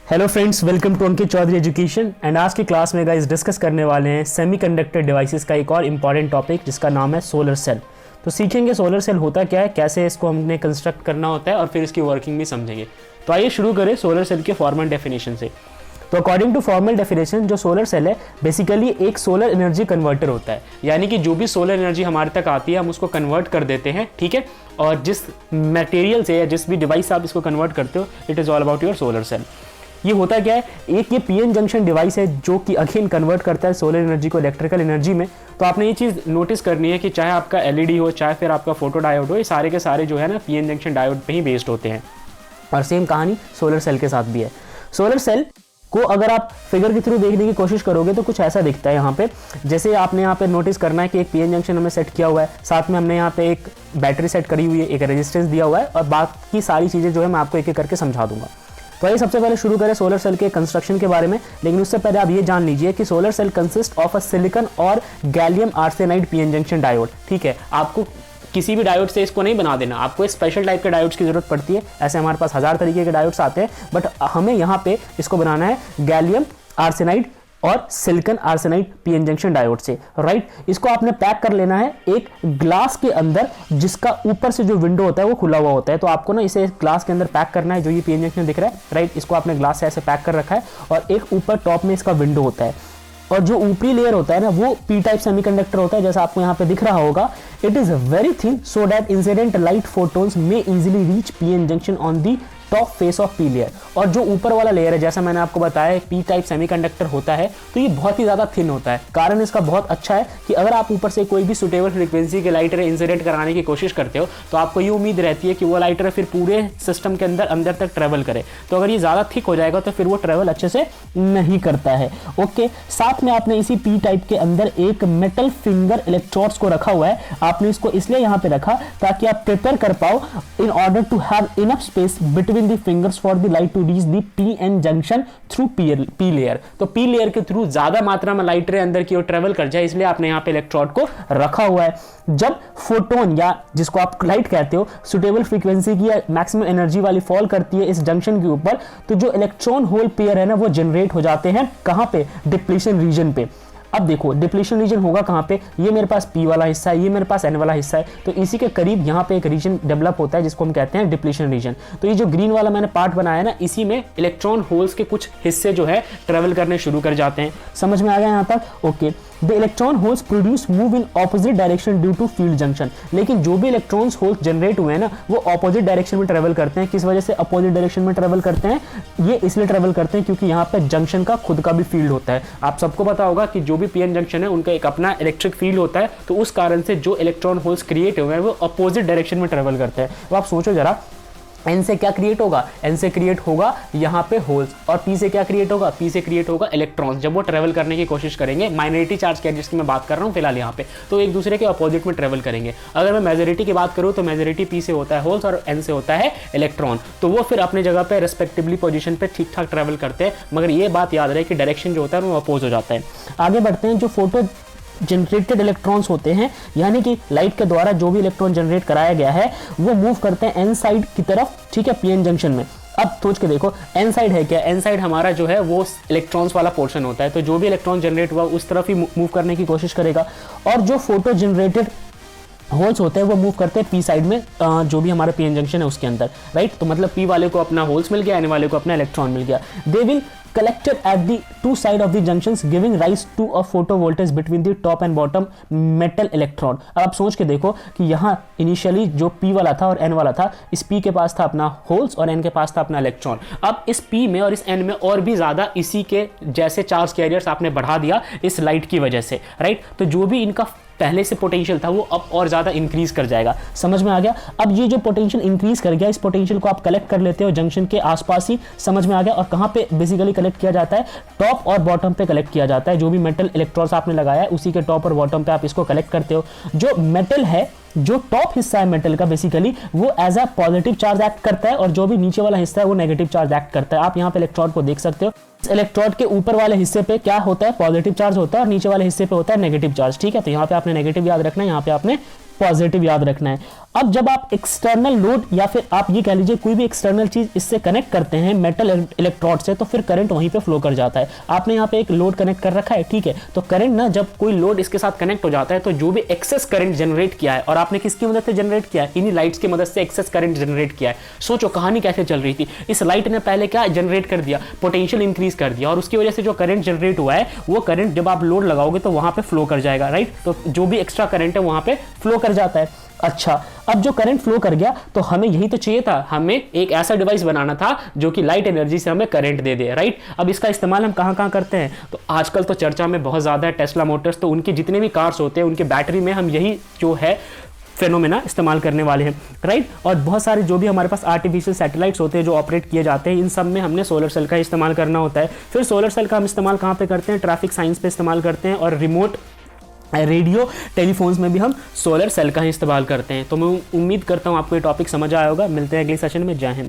Hello friends, welcome to Ankit Chaudhary education. And आज की class में गाइस डिस्कस करने वाले हैं सेमीकंडक्टर डिवाइसेस का एक और इम्पॉर्टेंट टॉपिक जिसका नाम है सोलर सेल। तो सीखेंगे सोलर सेल होता क्या है, कैसे इसको हमने कंस्ट्रक्ट करना होता है और फिर इसकी वर्किंग भी समझेंगे। तो आइए शुरू करें सोलर सेल के फॉर्मल डेफिनेशन से। तो अकॉर्डिंग टू फॉर्मल डेफिनेशन जो सोलर सेल है बेसिकली एक सोलर एनर्जी कन्वर्टर होता है, यानी कि जो भी सोलर एनर्जी हमारे तक आती है हम उसको कन्वर्ट कर देते हैं, ठीक है। और जिस मटेरियल से या जिस भी डिवाइस से आप इसको कन्वर्ट करते हो, it is all about your solar cell. ये होता क्या है, एक ये पीएन जंक्शन डिवाइस है जो कि अगेन कन्वर्ट करता है सोलर एनर्जी को इलेक्ट्रिकल एनर्जी में। तो आपने ये चीज़ नोटिस करनी है कि चाहे आपका एलईडी हो, चाहे फिर आपका फोटो डायोड हो, ये सारे के सारे जो है ना पीएन जंक्शन डायोड पे ही बेस्ड होते हैं। और सेम कहानी सोलर सेल के साथ भी है। सोलर सेल को अगर आप फिगर के थ्रू देखने की कोशिश करोगे तो कुछ ऐसा दिखता है यहाँ पे। जैसे आपने यहाँ पे नोटिस करना है कि एक पीएन जंक्शन हमने सेट किया हुआ है, साथ में हमने यहाँ पे एक बैटरी सेट करी हुई है, एक रेजिस्टेंस दिया हुआ है और बाकी सारी चीज़ें जो है मैं आपको एक एक करके समझा दूंगा। तो आइए सबसे पहले शुरू करें सोलर सेल के कंस्ट्रक्शन के बारे में। लेकिन उससे पहले आप ये जान लीजिए कि solar cell consist of a silicon और gallium arsenide PN junction diode, ठीक है। आपको किसी भी डायोड से इसको नहीं बना देना, आपको स्पेशल टाइप के डायोड्स की जरूरत पड़ती है। ऐसे हमारे पास 1000 तरीके के डायोड्स आते हैं, बट हमें यहाँ पे इसको बनाना है गैलियम आर्सेनाइड और silicon arsenide PN junction diode से, राइट। इसको आपने पैक कर लेना है एक ग्लास के अंदर, जिसका ऊपर से जो विंडो होता है वो खुला हुआ होता है। तो आपको ना इसे ग्लास के अंदर पैक करना है, जो ये पीएन जंक्शन दिख रहा है, राइट। इसको आपने ग्लास से ऐसे पैक कर रखा है और एक ऊपर टॉप में इसका विंडो होता है। और जो ऊपरी लेयर होता है ना वो पी टाइप सेमीकंडक्टर होता है, जैसा आपको यहाँ पे दिख रहा होगा। It is very thin so that incident light photons may easily reach PN junction on the top face of P layer. और जो ऊपर वाला लेयर है, जैसा मैंने आपको बताया पी टाइप सेमीकंडक्टर होता है, तो ये बहुत ही ज्यादा थिन होता है। कारण इसका बहुत अच्छा है कि अगर आप ऊपर से कोई भी सुटेबल फ्रीक्वेंसी के लाइट रे इंसिडेंट कराने की कोशिश करते हो तो आपको ये उम्मीद रहती है कि वो लाइट रे फिर पूरे सिस्टम के अंदर तक ट्रेवल करे। तो अगर ये ज्यादा थिक हो जाएगा तो फिर वो ट्रेवल अच्छे से नहीं करता है, ओके। साथ में आपने इसी पी टाइप के अंदर एक मेटल फिंगर इलेक्ट्रोड्स को रखा हुआ है। आपने इसको इसलिए यहाँ पे रखा ताकि आप प्रिपेयर कर पाओ in order to have enough space between the fingers for the light to reach the PN junction through P layer। तो P layer के थ्रू ज्यादा मात्रा में लाइट रे अंदर की ओर ट्रेवल कर जाए, इसलिए आपने यहाँ पे इलेक्ट्रोड को रखा हुआ है। जब फोटोन या जिसको आप लाइट कहते हो सुटेबल फ्रीक्वेंसी की या मैक्सिमम एनर्जी वाली फॉल करती है इस जंक्शन के ऊपर, तो जो इलेक्ट्रॉन होल पेयर है ना वो जनरेट हो जाते हैं कहाँ पे, डिप्लीशन रीजन पे। अब देखो डिप्लीशन रीजन होगा कहाँ पे, ये मेरे पास पी वाला हिस्सा है, ये मेरे पास एन वाला हिस्सा है, तो इसी के करीब यहाँ पे एक रीजन डेवलप होता है जिसको हम कहते हैं डिप्लीशन रीजन। तो ये जो ग्रीन वाला मैंने पार्ट बनाया ना, इसी में इलेक्ट्रॉन होल्स के कुछ हिस्से जो है ट्रेवल करने शुरू कर जाते हैं। समझ में आ गया यहाँ तक, okay. The electron holes produce move in opposite direction due to field junction. लेकिन जो भी इलेक्ट्रॉन्स होल्स जनरेट हुए हैं ना वो ऑपोजिट डायरेक्शन में ट्रेवल करते हैं। किस वजह से अपोजिट डायरेक्शन में ट्रेवल करते हैं, ये इसलिए ट्रेवल करते हैं क्योंकि यहाँ पे जंक्शन का खुद का भी फील्ड होता है। आप सबको पता होगा कि जो भी पीएन जंक्शन है उनका एक अपना इलेक्ट्रिक फील्ड होता है, तो उस कारण से जो इलेक्ट्रॉन होल्स क्रिएट हुए हैं वो अपोजिट डायरेक्शन में ट्रेवल करते हैं। तो आप सोचो जरा, एन से क्या क्रिएट होगा, एन से क्रिएट होगा यहाँ पे होल्स, और पी से क्या क्रिएट होगा, पी से क्रिएट होगा इलेक्ट्रॉन्स। जब वो ट्रेवल करने की कोशिश करेंगे, माइनॉरिटी चार्ज कैरियर्स की मैं बात कर रहा हूँ फिलहाल यहाँ पे, तो एक दूसरे के अपोजिट में ट्रेवल करेंगे। अगर मैं मेजॉरिटी की बात करूँ तो मेजॉरिटी पी से होता है होल्स और एन से होता है इलेक्ट्रॉन। तो वो फिर अपनी जगह पे रेस्पेक्टिवली पोजीशन पे ठीक ठाक ट्रेवल करते हैं, मगर ये बात याद रहे कि डायरेक्शन जो होता है वो अपोज हो जाता है। आगे बढ़ते हैं। जो फोटो जनरेटेड इलेक्ट्रॉन्स होते हैं, यानी कि लाइट के द्वारा जो भी इलेक्ट्रॉन जनरेट कराया गया है वो मूव करते हैं एन साइड की तरफ, ठीक है, पीएन जंक्शन में। अब सोच के देखो एन साइड है क्या, एन साइड हमारा जो है वो इलेक्ट्रॉन्स वाला पोर्शन होता है। तो जो भी इलेक्ट्रॉन जनरेट हुआ उस तरफ ही मूव करने की कोशिश करेगा। और जो फोटो जनरेटेड होल्स होते हैं वो मूव करते हैं पी साइड में, जो भी हमारा पीएन जंक्शन है उसके अंदर, राइट। तो मतलब पी वाले को अपना होल्स मिल गया, एन वाले को अपना इलेक्ट्रॉन मिल गया। They will collected at the two side of the junctions giving rise to a photo voltage between the top and bottom metal electrode। अब आप सोच के देखो कि यहाँ इनिशियली जो P वाला था और N वाला था, इस P के पास था अपना होल्स और N के पास था अपना इलेक्ट्रॉन। अब इस P में और इस N में और भी ज्यादा इसी के जैसे चार्ज कैरियर्स आपने बढ़ा दिया इस लाइट की वजह से, राइट। तो जो भी इनका पहले से पोटेंशियल था वो अब और ज्यादा इंक्रीज कर जाएगा। समझ में आ गया। अब ये जो पोटेंशियल इंक्रीज कर गया, इस पोटेंशियल को आप कलेक्ट कर लेते हो जंक्शन के आसपास ही। समझ में आ गया। और कहाँ पे बेसिकली कलेक्ट किया जाता है, टॉप और बॉटम पे कलेक्ट किया जाता है। जो भी मेटल इलेक्ट्रोड्स आपने लगाया है उसी के टॉप और बॉटम पे आप इसको कलेक्ट करते हो। जो मेटल है, जो टॉप हिस्सा है मेटल का बेसिकली वो as a positive charge act करता है, और जो भी नीचे वाला हिस्सा है वो नेगेटिव चार्ज एक्ट करता है। आप यहाँ पे इलेक्ट्रोड को देख सकते हो। इस इलेक्ट्रोड के ऊपर वाले हिस्से पे क्या होता है, पॉजिटिव चार्ज होता है, और नीचे वाले हिस्से पे होता है नेगेटिव चार्ज, ठीक है। तो यहाँ पे आपने नेगेटिव याद रखना है, यहाँ पे आपने पॉजिटिव याद रखना है। अब जब आप एक्सटर्नल लोड या फिर आप ये कह लीजिए कोई भी एक्सटर्नल चीज इससे कनेक्ट करते हैं मेटल इलेक्ट्रोड से, तो फिर करंट वहीं पे फ्लो कर जाता है। आपने यहाँ पे एक लोड कनेक्ट कर रखा है, ठीक है, तो करंट ना जब कोई लोड इसके साथ कनेक्ट हो जाता है तो जो भी एक्सेस करंट जनरेट किया है, और आपने किसकी मदद से जनरेट किया है, इन्हीं लाइट्स की मदद से एक्सेस करंट जनरेट किया है। सोचो कहानी कैसे चल रही थी, इस लाइट ने पहले क्या जनरेट कर दिया, पोटेंशियल इंक्रीज कर दिया, और उसकी वजह से जो करंट जनरेट हुआ है वो करंट जब आप लोड लगाओगे तो वहां पे फ्लो कर जाएगा, राइट। तो जो भी एक्स्ट्रा करंट है वहां पे फ्लो कर जाता है। अच्छा, अब जो करंट फ्लो कर गया तो हमें यही तो चाहिए था, हमें एक ऐसा डिवाइस बनाना था जो कि लाइट एनर्जी से हमें करंट दे दे, राइट। अब इसका इस्तेमाल हम कहां कहां करते हैं, तो आजकल तो चर्चा में बहुत ज्यादा है टेस्ला मोटर्स, तो उनके जितने भी कार्स होते हैं उनके बैटरी में हम यही जो है फेनोमेना इस्तेमाल करने वाले हैं, राइट। और बहुत सारे जो भी हमारे पास आर्टिफिशियल सैटेलाइट्स होते हैं जो ऑपरेट किए जाते हैं, इन सब में हमने सोलर सेल का इस्तेमाल करना होता है। फिर सोलर सेल का हम इस्तेमाल कहाँ पे करते हैं, ट्रैफिक साइंस पे इस्तेमाल करते हैं, और रिमोट रेडियो टेलीफोन्स में भी हम सोलर सेल का ही इस्तेमाल करते हैं। तो मैं उम्मीद करता हूँ आपको ये टॉपिक समझ आया होगा। मिलते हैं अगले सेशन में। जय हिंद।